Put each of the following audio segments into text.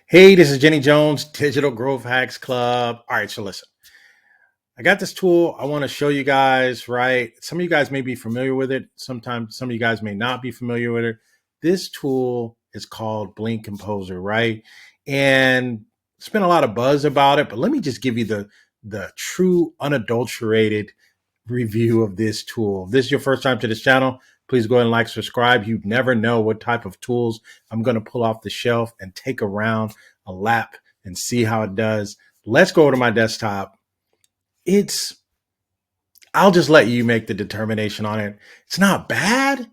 Hey, this is Jenny Jones, Digital Growth Hacks Club. All right, so listen, I got this tool I want to show you guys, right? Some of you guys may be familiar with it. Sometimes some of you guys may not be familiar with it. This tool is called Blink Composer, right? And it's been a lot of buzz about it, but let me just give you the true unadulterated review of this tool. If this is your first time to this channel, please go ahead and like, subscribe. You never know what type of tools I'm going to pull off the shelf and take around a lap and see how it does. Let's go to my desktop. I'll just let you make the determination on it. It's not bad,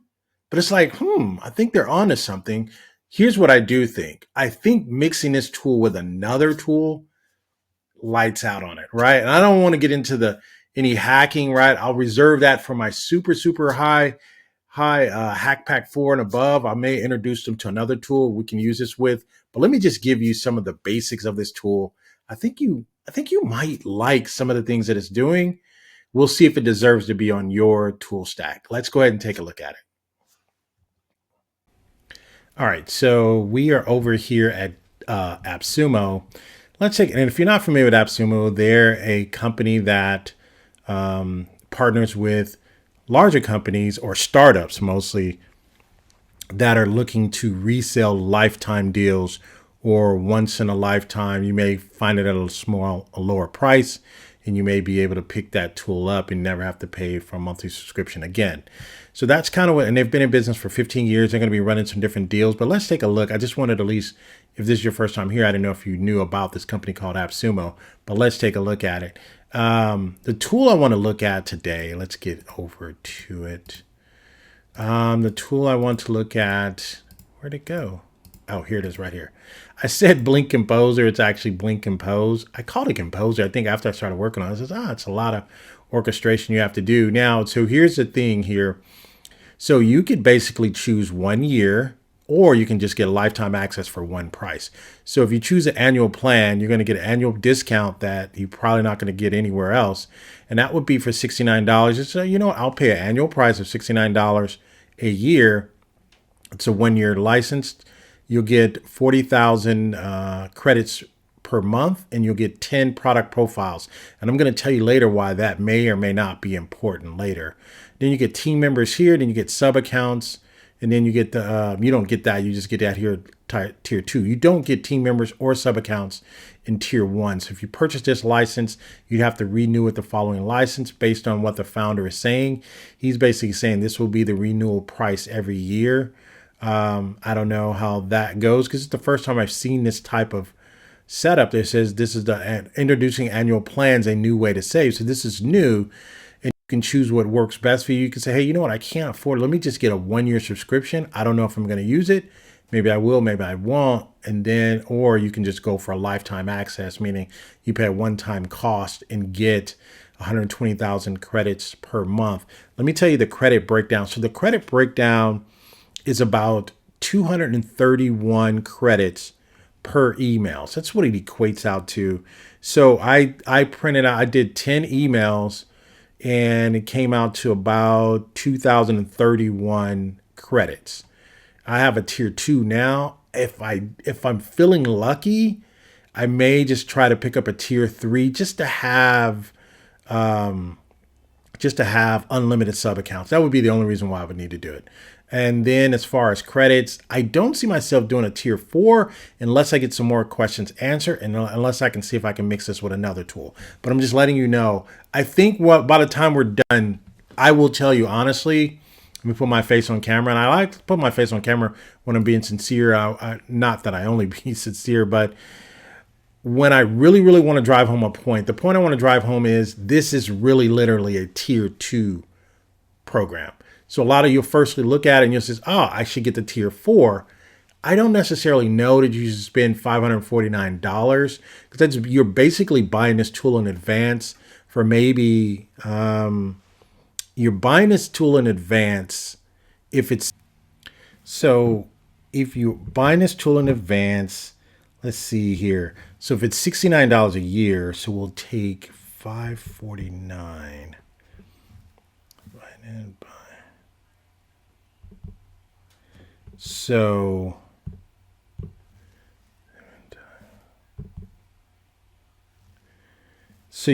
but it's like, I think they're onto something. Here's what I do think. I think mixing this tool with another tool lights out on it, right? And I don't want to get into any hacking, right? I'll reserve that for my super high hack pack 4 and above. I may introduce them to another tool we can use this with, but let me just give you some of the basics of this tool. I think you might like some of the things that it's doing. We'll see if it deserves to be on your tool stack. Let's go ahead and take a look at it. All right, so we are over here at AppSumo. Let's take, and if you're not familiar with AppSumo, they're a company that partners with larger companies or startups mostly that are looking to resell lifetime deals or once in a lifetime. You may find it at a lower price, and you may be able to pick that tool up and never have to pay for a monthly subscription again. So that's kind of what, and they've been in business for 15 years. They're going to be running some different deals, but let's take a look. I just wanted to at least, if this is your first time here, I didn't know if you knew about this company called AppSumo, but let's take a look at it. The tool I want to look at today, let's get over to it. The tool I want to look at, where'd it go? Oh, here it is right here. I said Blink Composer. It's actually Blink Compose. I called it Composer. I think after I started working on it, I said, it's a lot of orchestration you have to do. Now, so here's the thing here. So you could basically choose 1 year, or you can just get a lifetime access for one price. So if you choose an annual plan, you're going to get an annual discount that you're probably not going to get anywhere else. And that would be for $69. So, I'll pay an annual price of $69 a year. It's a 1 year license. You'll get 40,000 credits per month, and you'll get 10 product profiles. And I'm going to tell you later why that may or may not be important later. Then you get team members here. Then you get sub accounts. And then you get you don't get that. You just get that here, tier 2. You don't get team members or sub accounts in tier 1. So if you purchase this license, you'd have to renew with the following license based on what the founder is saying. He's basically saying this will be the renewal price every year. I don't know how that goes because it's the first time I've seen this type of setup that says this is the introducing annual plans, a new way to save. So this is new, and you can choose what works best for you. You can say, hey, you know what? I can't afford it. Let me just get a 1 year subscription. I don't know if I'm going to use it. Maybe I will, maybe I won't. And then, or you can just go for a lifetime access, meaning you pay a one-time cost and get 120,000 credits per month. Let me tell you the credit breakdown. So the credit breakdown is about 231 credits per email. So that's what it equates out to. So I printed out, I did 10 emails, and it came out to about 2,031 credits. I have a tier 2 now. If I'm feeling lucky, I may just try to pick up a tier 3 just to have unlimited sub accounts. That would be the only reason why I would need to do it. And then as far as credits, I don't see myself doing a tier 4 unless I get some more questions answered and unless I can see if I can mix this with another tool. But I'm just letting you know, I think by the time we're done, I will tell you honestly, let me put my face on camera. And I like to put my face on camera when I'm being sincere. Not that I only be sincere, but when I really want to drive home a point, the point I want to drive home is this is really literally a tier 2 program. So a lot of you'll firstly look at it and you'll say, I should get the tier 4. I don't necessarily know that you should spend $549 because you're basically buying this tool in advance for maybe, you're buying this tool in advance if you're buying this tool in advance, let's see here. So if it's $69 a year, so we'll take $549. So So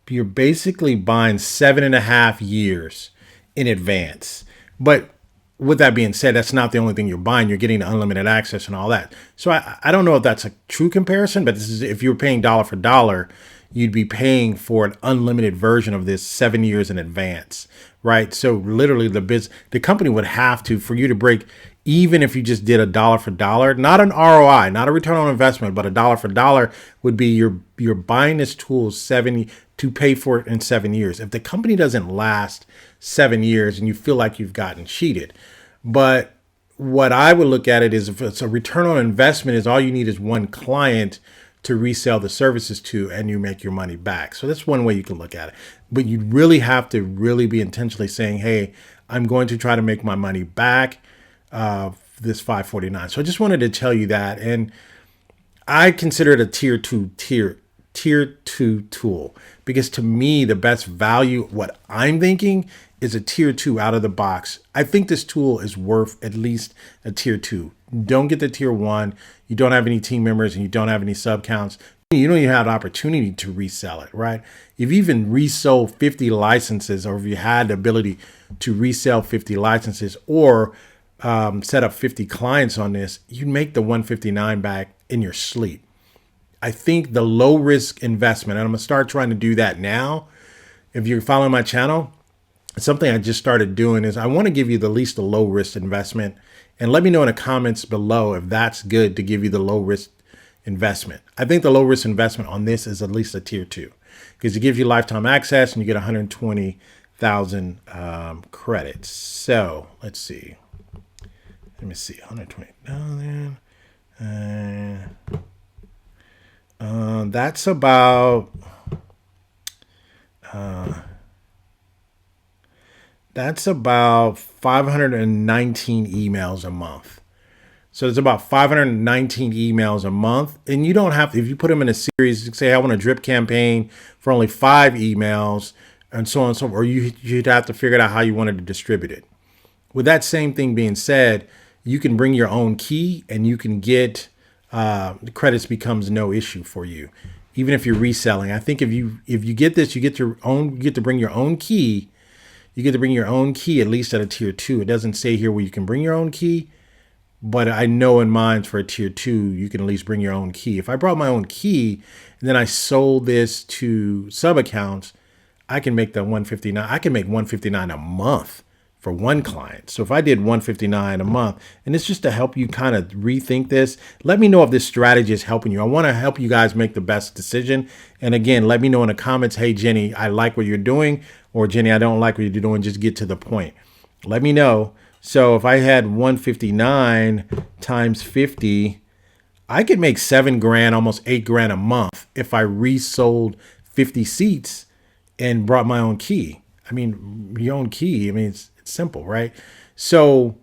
you're basically buying 7.5 years in advance. But with that being said, that's not the only thing you're buying. You're getting unlimited access and all that. So I don't know if that's a true comparison, but this is, if you were paying dollar for dollar, you'd be paying for an unlimited version of this 7 years in advance, right? So literally the company would have to, for you to break, even if you just did a dollar for dollar, not an ROI, not a return on investment, but a dollar for dollar would be you're buying this tool to pay for it in 7 years. If the company doesn't last 7 years and you feel like you've gotten cheated. But what I would look at it is, if it's a return on investment, is all you need is one client to resell the services to, and you make your money back. So that's one way you can look at it. But you really have to really be intentionally saying, hey, I'm going to try to make my money back, this $549. So I just wanted to tell you that. And I consider it a tier two tool, because to me, the best value, what I'm thinking, is a tier 2 out of the box. I think this tool is worth at least a tier 2. Don't get the tier 1. You don't have any team members and you don't have any sub counts. You don't even have the opportunity to resell it, right? If you even resold 50 licenses, or if you had the ability to resell 50 licenses, or set up 50 clients on this, you'd make the 159 back in your sleep. I think the low risk investment, and I'm gonna start trying to do that now. If you're following my channel, something I just started doing is I want to give you the least a low risk investment, and let me know in the comments below if that's good to give you the low risk investment. I think the low risk investment on this is at least a tier 2, because it gives you lifetime access and you get 120,000 credits. So let's see. Let me see, 120,000. That's about. That's about 519 emails a month. So it's about 519 emails a month. And you don't have to, if you put them in a series, say I want a drip campaign for only 5 emails and so on and so forth, or you'd have to figure out how you wanted to distribute it. With that same thing being said, you can bring your own key and you can get, the credits becomes no issue for you. Even if you're reselling. I think if you get this, you get to bring your own key. You get to bring your own key, at least at a tier 2. It doesn't say here where you can bring your own key, but I know in mind for a tier 2, you can at least bring your own key. If I brought my own key and then I sold this to sub accounts, I can make the 159. I can make 159 a month for one client. So if I did 159 a month, and it's just to help you kind of rethink this, let me know if this strategy is helping you. I want to help you guys make the best decision. And again, let me know in the comments, hey, Jenny, I like what you're doing, or Jenny, I don't like what you're doing. Just get to the point. Let me know. So if I had 159 times 50, I could make $7,000, almost $8,000 a month if I resold 50 seats and brought my own key. I mean, your own key. I mean, it's simple, right? So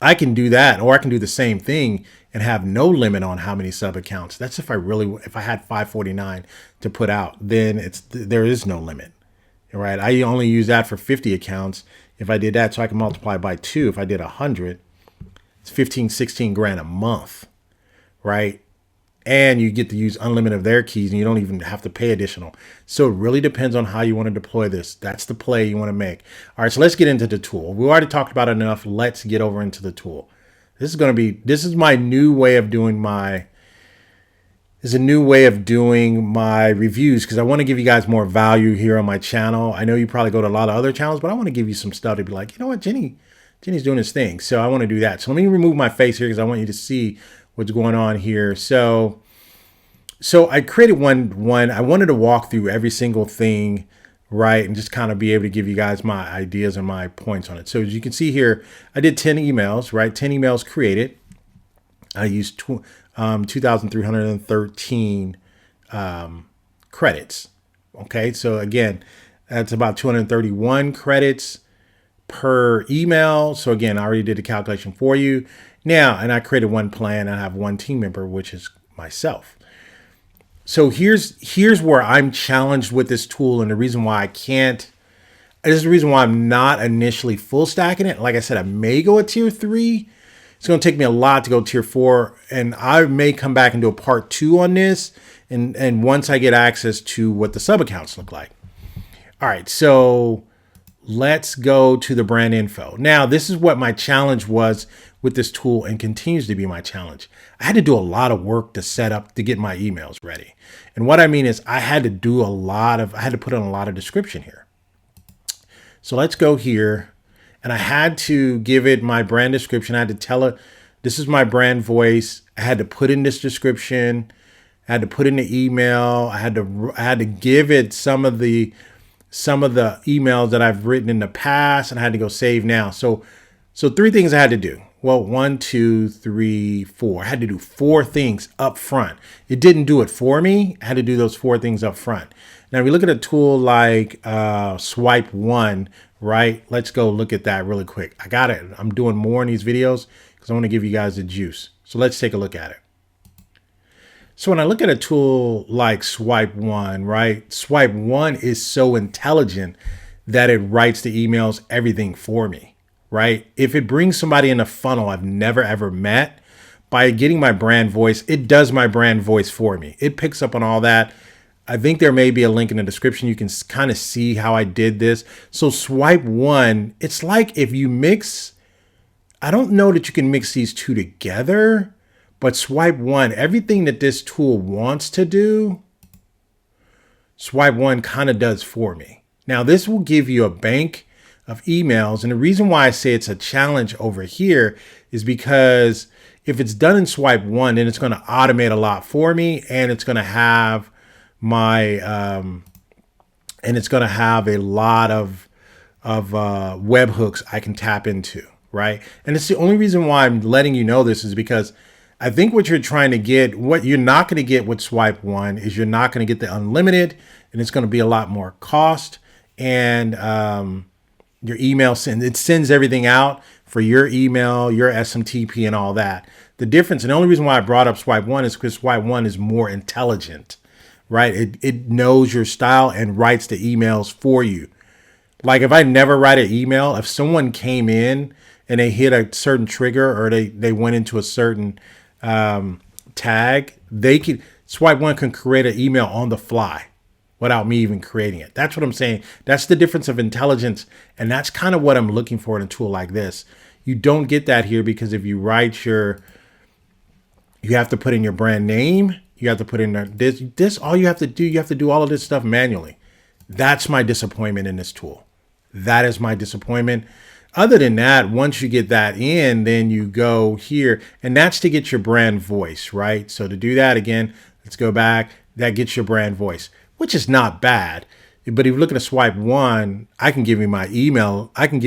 I can do that, or I can do the same thing and have no limit on how many sub accounts. That's if I had 549 to put out, then there is no limit, right? I only use that for 50 accounts. If I did that, so I can multiply by 2. If I did 100, it's 15, 16 grand a month, right? And you get to use unlimited of their keys, and you don't even have to pay additional. So it really depends on how you want to deploy this. That's the play you want to make. All right, so let's get into the tool. We already talked about it enough. Let's get over into the tool. This is my new way of doing my reviews, because I want to give you guys more value here on my channel. I know you probably go to a lot of other channels, but I want to give you some stuff to be like, you know what, Jenny's doing his thing. So I want to do that. So let me remove my face here because I want you to see what's going on here. So I created one. I wanted to walk through every single thing, right, and just kind of be able to give you guys my ideas and my points on it. So as you can see here, I did 10 emails, right? 10 emails created. I used 2,313 credits. Okay, so again, that's about 231 credits per email. So again, I already did the calculation for you. Now, and I created one plan. I have one team member, which is myself. So here's where I'm challenged with this tool, and the reason why I can't. This is the reason why I'm not initially full stacking it. Like I said, I may go a tier 3, It's going to take me a lot to go tier 4, and I may come back and do a part 2 on this. And once I get access to what the sub accounts look like. All right, so let's go to the brand info. Now, this is what my challenge was with this tool and continues to be my challenge. I had to do a lot of work to set up to get my emails ready. And what I mean is I had to put in a lot of description here. So let's go here, and I had to give it my brand description. I had to tell it, this is my brand voice. I had to put in this description. I had to put in the email. I had to give it some of the emails that I've written in the past, and I had to go save now. So 3 things I had to do. Well, 1, 2, 3, 4. I had to do 4 things up front. It didn't do it for me. I had to do those 4 things up front. Now, if we look at a tool like Swipe One, right? Let's go look at that really quick. I got it. I'm doing more in these videos because I want to give you guys the juice. So let's take a look at it. So when I look at a tool like Swipe One, right? Swipe One is so intelligent that it writes the emails, everything for me, right? If it brings somebody in a funnel I've never ever met, by getting my brand voice, it does my brand voice for me. It picks up on all that. I think there may be a link in the description. You can kind of see how I did this. So Swipe One, it's like if you mix, I don't know that you can mix these two together, but Swipe One, everything that this tool wants to do, Swipe One kind of does for me. Now, this will give you a bank of emails. And the reason why I say it's a challenge over here is because if it's done in Swipe One, then it's going to automate a lot for me. And it's going to have my, and it's going to have a lot of webhooks I can tap into, right? And it's the only reason why I'm letting you know this is because I think what you're trying to get, what you're not going to get with Swipe One is you're not going to get the unlimited, and it's going to be a lot more cost. And your email sends everything out for your email, your SMTP, and all that. The difference, and the only reason why I brought up Swipe One is because Swipe One is more intelligent, right? It knows your style and writes the emails for you. Like if I never write an email, if someone came in and they hit a certain trigger or they went into a certain tag, Swipe One can create an email on the fly without me even creating it. That's what I'm saying. That's the difference of intelligence. And that's kind of what I'm looking for in a tool like this. You don't get that here because if you write you have to put in your brand name. You have to put in this, all you have to do all of this stuff manually. That's my disappointment in this tool. That is my disappointment. Other than that, once you get that in, then you go here, and that's to get your brand voice, right? So to do that again, let's go back. That gets your brand voice, which is not bad. But if you look at a Swipe One, I can give you my email. I can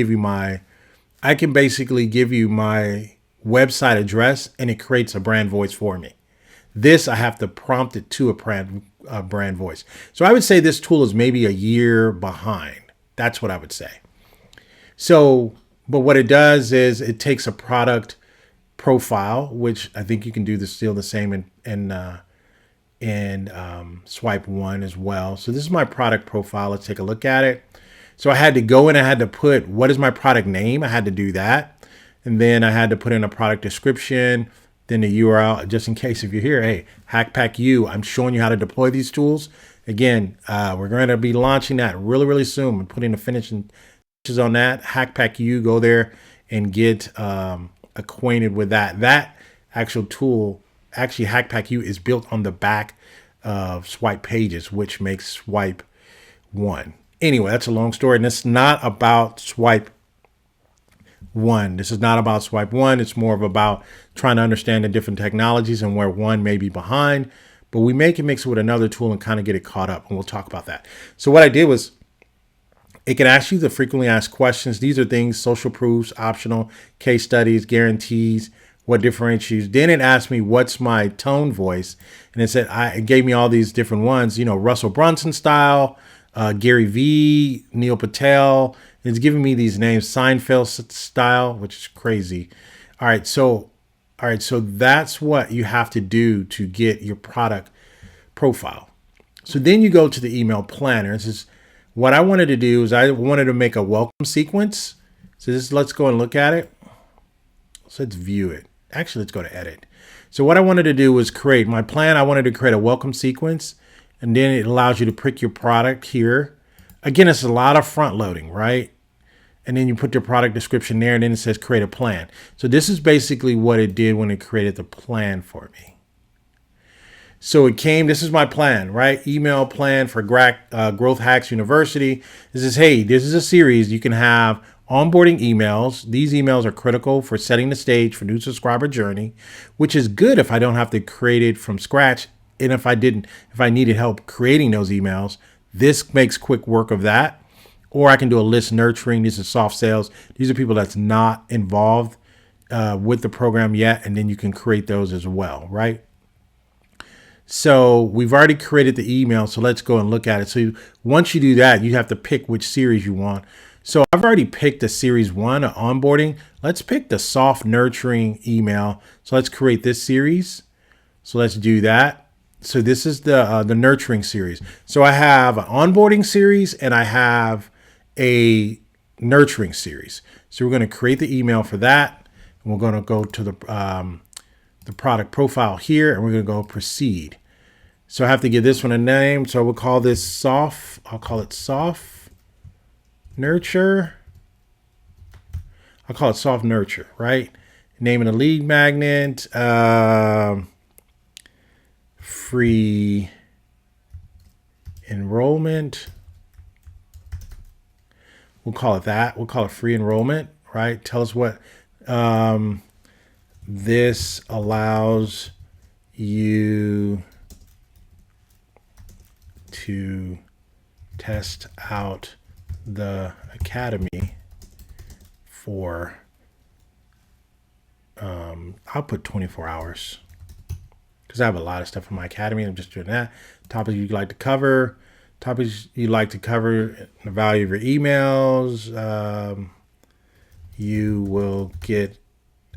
basically give you my website address, and it creates a brand voice for me. This, I have to prompt it to a brand voice. So I would say this tool is maybe a year behind. That's what I would say. So, but what it does is it takes a product profile, which I think you can do still the same in Swipe One as well. So this is my product profile. Let's take a look at it. So I had to go in, I had to put, what is my product name? I had to do that. And then I had to put in a product description, then the URL, just in case if you're here, hey, hackpacks, I'm showing you how to deploy these tools. Again, we're going to be launching that really, really soon. I'm putting the finishing touches on that. Hackpacks, go there and get acquainted with that. That actual tool, actually Hackpacks is built on the back of Swipe Pages, which makes Swipe One. Anyway, that's a long story, and it's not about Swipe One. This is not about Swipe One. It's more of about trying to understand the different technologies and where one may be behind, but we can mix it with another tool and kind of get it caught up, and we'll talk about that. So what I did was it can ask you the frequently asked questions. These are things, social proofs, optional, case studies, guarantees, what differentiates. Then it asked me, what's my tone voice? And it gave me all these different ones, Russell Brunson style, Gary V, Neil Patel. It's giving me these names, Seinfeld style, which is crazy. All right, so that's what you have to do to get your product profile. So then you go to the email planner. This is what I wanted to do is I wanted to make a welcome sequence. So let's go and look at it. So let's view it. Actually, let's go to edit. So what I wanted to do was create my plan. I wanted to create a welcome sequence, and then it allows you to pick your product here. Again, it's a lot of front loading, right? And then you put your product description there, and then it says create a plan. So this is basically what it did when it created the plan for me. So it came, this is my plan, right? Email plan for Growth Hacks University. This is, hey, this is a series. You can have onboarding emails. These emails are critical for setting the stage for new subscriber journey, which is good if I don't have to create it from scratch. And if I needed help creating those emails, this makes quick work of that. Or I can do a list nurturing. These are soft sales. These are people that's not involved with the program yet. And then you can create those as well, right? So we've already created the email. So let's go and look at it. So once you do that, you have to pick which series you want. So I've already picked the series 1 of onboarding. Let's pick the soft nurturing email. So let's create this series. So let's do that. So this is the nurturing series. So I have an onboarding series and I have a nurturing series. So we're going to create the email for that. And we're going to go to the product profile here, and we're going to go proceed. So I have to give this one a name. So we'll call this soft. I'll call it soft nurture. I'll call it soft nurture, right? Name of the lead magnet, free enrollment. We'll call it that. We'll call it free enrollment, right? Tell us what this allows you to test out the academy for, I'll put 24 hours because I have a lot of stuff in my academy. I'm just doing that. Topics you'd like to cover. Topics you'd like to cover, the value of your emails. You will get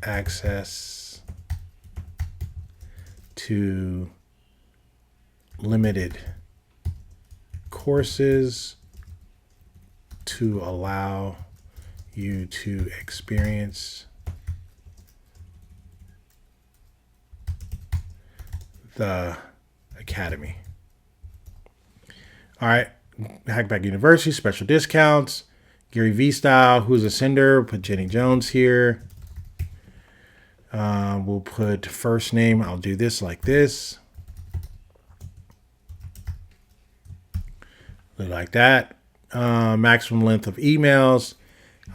access to limited courses to allow you to experience the academy. All right, Hackpack University, special discounts, Gary V style, who's a sender, put Jenny Jones here. We'll put first name, I'll do this like this. Like that. Maximum length of emails,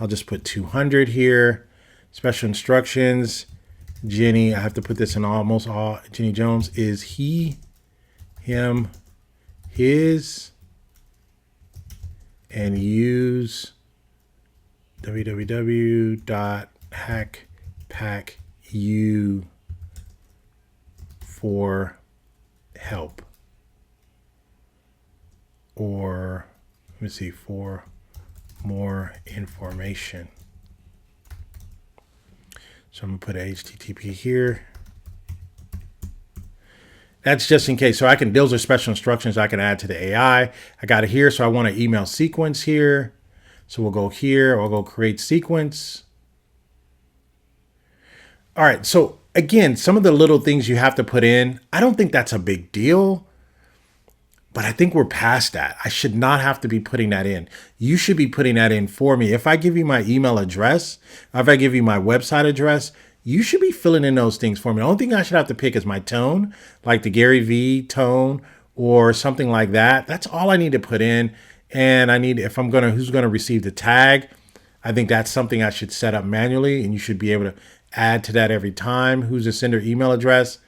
I'll just put 200 here. Special instructions, Jenny, I have to put this in almost all. Jenny Jones is he, him, his, and use www.hackpacku for help, or let me see, for more information. So I'm gonna put HTTP here. That's just in case. So I can, those are special instructions I can add to the AI. I got it here. So I want an email sequence here. So we'll go here, I'll go create sequence. All right. So again, some of the little things you have to put in, I don't think that's a big deal, but I think we're past that. I should not have to be putting that in. You should be putting that in for me. If I give you my email address, if I give you my website address, you should be filling in those things for me. The only thing I should have to pick is my tone, like the Gary V tone or something like that. That's all I need to put in. And I need, if I'm gonna, who's gonna receive the tag, I think that's something I should set up manually, and you should be able to add to that every time. Who's the sender email address?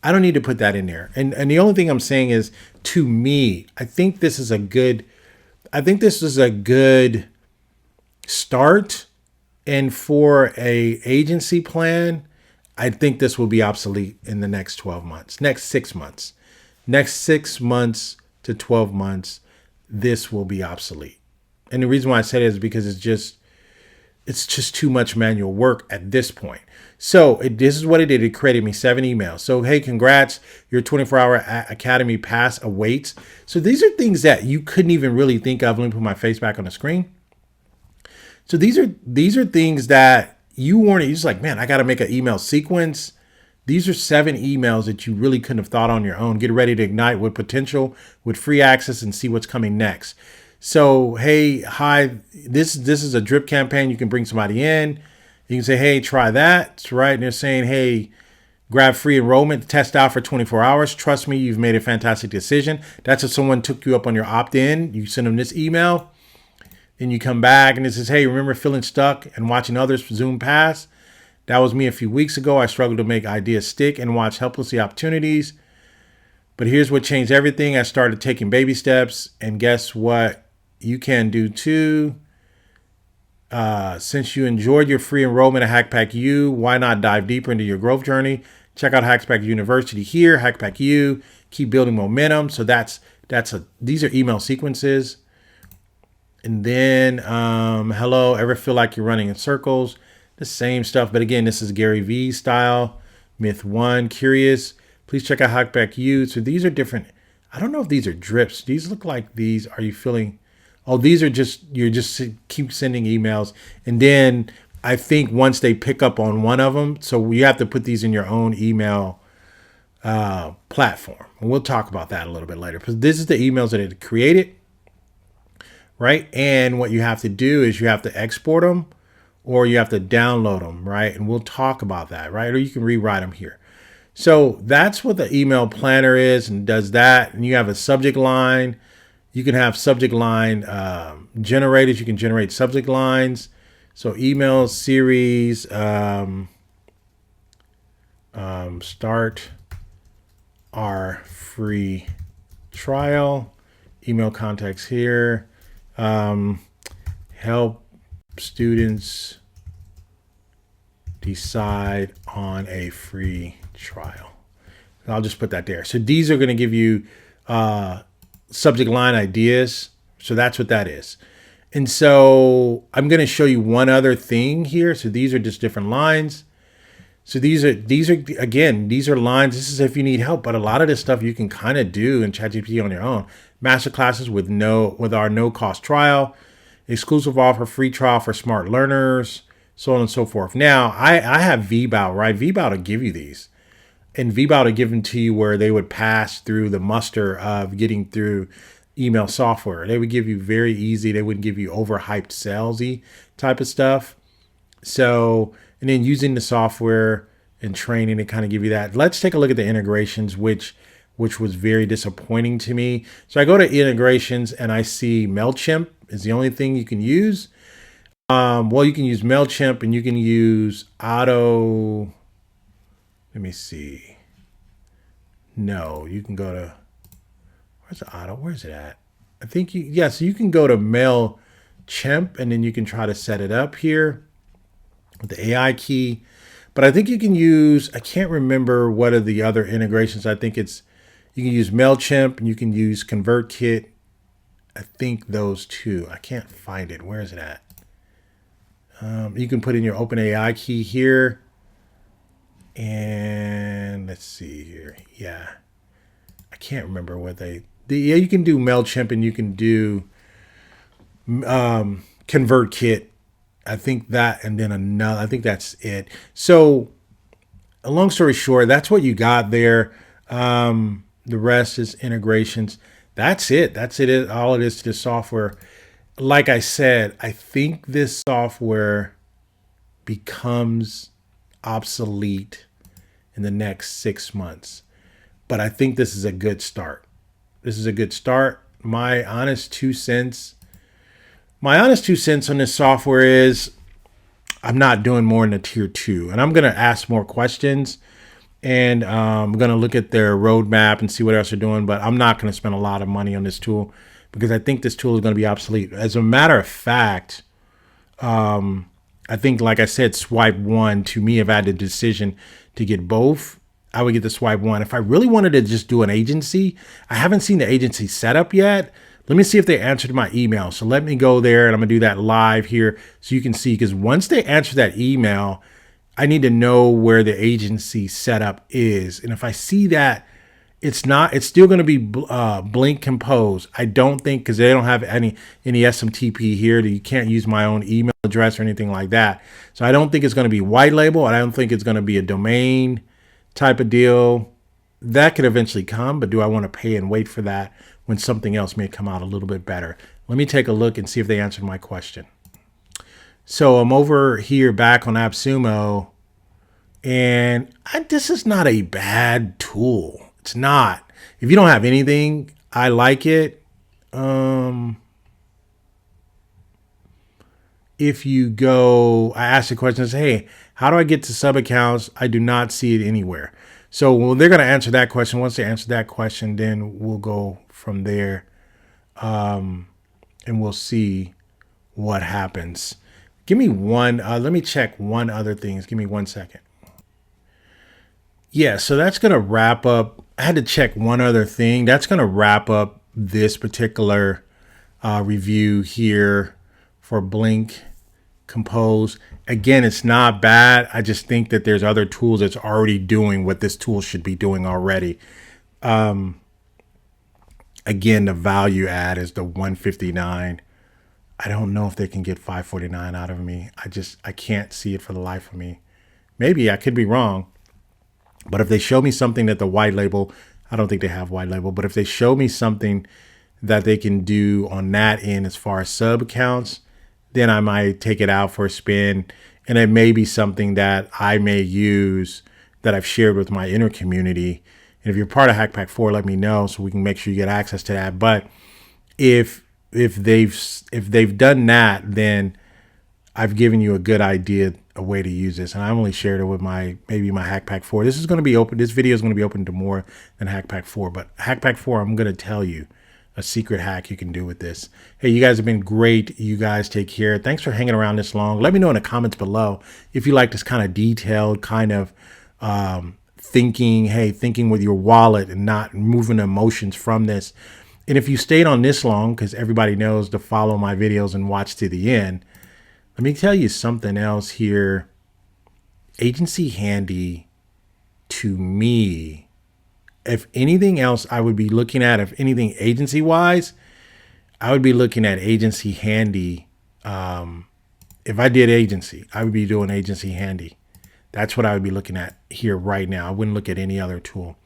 I don't need to put that in there. And the only thing I'm saying is, to me, I think this is a good start. And for a agency plan, I think this will be obsolete in the next 12 months, next 6 months, next 6 months to 12 months, this will be obsolete. And the reason why I say that is because it's just too much manual work at this point. So this is what it did. It created me 7 emails. So, hey, congrats. Your 24-hour Academy pass awaits. So these are things that you couldn't even really think of. Let me put my face back on the screen. So these are things that you weren't, you're just like, man, I got to make an email sequence. These are 7 emails that you really couldn't have thought on your own. Get ready to ignite with potential, with free access, and see what's coming next. So, hey, hi, this is a drip campaign. You can bring somebody in. You can say, hey, try that, right? And they're saying, hey, grab free enrollment, test out for 24 hours. Trust me, you've made a fantastic decision. That's if someone took you up on your opt-in. You send them this email. Then you come back and it says, hey, remember feeling stuck and watching others zoom past? That was me a few weeks ago. I struggled to make ideas stick and watch helplessly opportunities. But here's what changed everything. I started taking baby steps. And guess what? You can do too. Since you enjoyed your free enrollment at Hackpack U, why not dive deeper into your growth journey? Check out Hackpack University here, Hackpack U. Keep building momentum. So these are email sequences. And then, hello, ever feel like you're running in circles? The same stuff. But again, this is Gary V style. Myth 1, curious. Please check out Hackpack U. So these are different. I don't know if these are drips. These look like these. Are you feeling? Oh, these are you're just keep sending emails. And then I think once they pick up on one of them, so you have to put these in your own email platform. And we'll talk about that a little bit later. Because this is the emails that it created. Right. And what you have to do is you have to export them or you have to download them. Right. And we'll talk about that. Right. Or you can rewrite them here. So that's what the email planner is and does that. And you have a subject line. You can have subject line generators. You can generate subject lines. So email series, start our free trial, email contacts here. Help students decide on a free trial. And I'll just put that there. So these are going to give you subject line ideas. So that's what that is. And so I'm going to show you one other thing here. So these are just different lines. So these are lines. This is if you need help, but a lot of this stuff you can kind of do in ChatGPT on your own. Master classes with our no cost trial, exclusive offer, free trial for smart learners, so on and so forth. Now I have VBOW, right? VBOW to give you these, and VBOW to give them to you where they would pass through the muster of getting through email software. They would give you very easy. They wouldn't give you overhyped salesy type of stuff. So, and then using the software and training to kind of give you that. Let's take a look at the integrations, which was very disappointing to me. So I go to integrations and I see MailChimp is the only thing you can use. Well, you can use MailChimp and you can use Auto. Let me see. No, you can go to, where's the Auto? Where's it at? I think so you can go to MailChimp and then you can try to set it up here with the AI key. But I think you can use, I can't remember what are the other integrations. I think you can use MailChimp and you can use ConvertKit. I think those two. I can't find it. Where is it at? You can put in your OpenAI key here. And let's see here. Yeah. I can't remember what you can do MailChimp and you can do ConvertKit. I think that, and then another, I think that's it. So a long story short, that's what you got there. The rest is integrations. That's it. That's it. All it is to this software. Like I said, I think this software becomes obsolete in the next 6 months. But I think this is a good start. This is a good start. My honest 2 cents on this software is I'm not doing more in the tier 2. And I'm going to ask more questions. And I'm going to look at their roadmap and see what else they're doing. But I'm not going to spend a lot of money on this tool because I think this tool is going to be obsolete. As a matter of fact, I think, like I said, swipe 1 to me, if I had the decision to get both, I would get the swipe 1. If I really wanted to just do an agency, I haven't seen the agency setup yet. Let me see if they answered my email. So let me go there and I'm going to do that live here so you can see, because once they answer that email, I need to know where the agency setup is. And if I see that It's still going to be Blink Compose. I don't think, because they don't have any SMTP here, that you can't use my own email address or anything like that. So I don't think it's going to be white label. I don't think it's going to be a domain type of deal. That could eventually come, but do I want to pay and wait for that when something else may come out a little bit better? Let me take a look and see if they answered my question. So I'm over here back on AppSumo, and this is not a bad tool. It's not. If you don't have anything, I like it. If you go, I ask the question, hey, how do I get to sub accounts? I do not see it anywhere. So they're going to answer that question. Once they answer that question, then we'll go from there, and we'll see what happens. Give me one. Let me check one other thing. Give me 1 second. Yeah, so that's going to wrap up. I had to check one other thing. That's going to wrap up this particular review here for Blink Compose. Again, it's not bad. I just think that there's other tools that's already doing what this tool should be doing already. Again, the value add is the 159. I don't know if they can get 549 out of me. I can't see it for the life of me. Maybe I could be wrong. But if they show me something that the white label, I don't think they have white label, but if they show me something that they can do on that end as far as sub accounts, then I might take it out for a spin. And it may be something that I may use that I've shared with my inner community. And if you're part of Hackpack 4, let me know so we can make sure you get access to that. But if they've done that, then I've given you a good idea, a way to use this. And I only shared it with maybe my Hackpack 4. This is going to be open. This video is going to be open to more than Hackpack 4. But Hackpack 4, I'm going to tell you a secret hack you can do with this. Hey, you guys have been great. You guys take care. Thanks for hanging around this long. Let me know in the comments below if you like this kind of detailed kind of thinking with your wallet and not moving emotions from this. And if you stayed on this long, because everybody knows to follow my videos and watch to the end, let me tell you something else here. Agency Handy, to me, if anything else I would be looking at, if anything agency-wise, I would be looking at Agency Handy. If I did agency, I would be doing Agency Handy. That's what I would be looking at here right now. I wouldn't look at any other tool.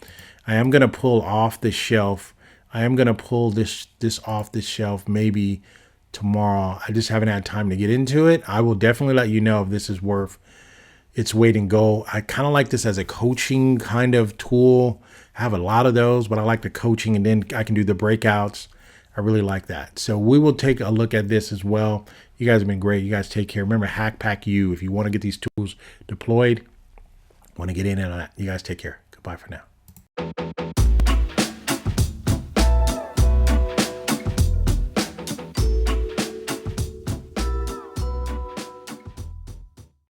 I am going to pull off the shelf. I am going to pull this off the shelf maybe tomorrow. I just haven't had time to get into it. I will definitely let you know if this is worth its weight in gold. I kind of like this as a coaching kind of tool. I have a lot of those, but I like the coaching, and then I can do the breakouts. I really like that. So we will take a look at this as well. You guys have been great. You guys take care. Remember, Hackpack U. If you want to get these tools deployed, want to get in on that. You guys take care. Goodbye for now.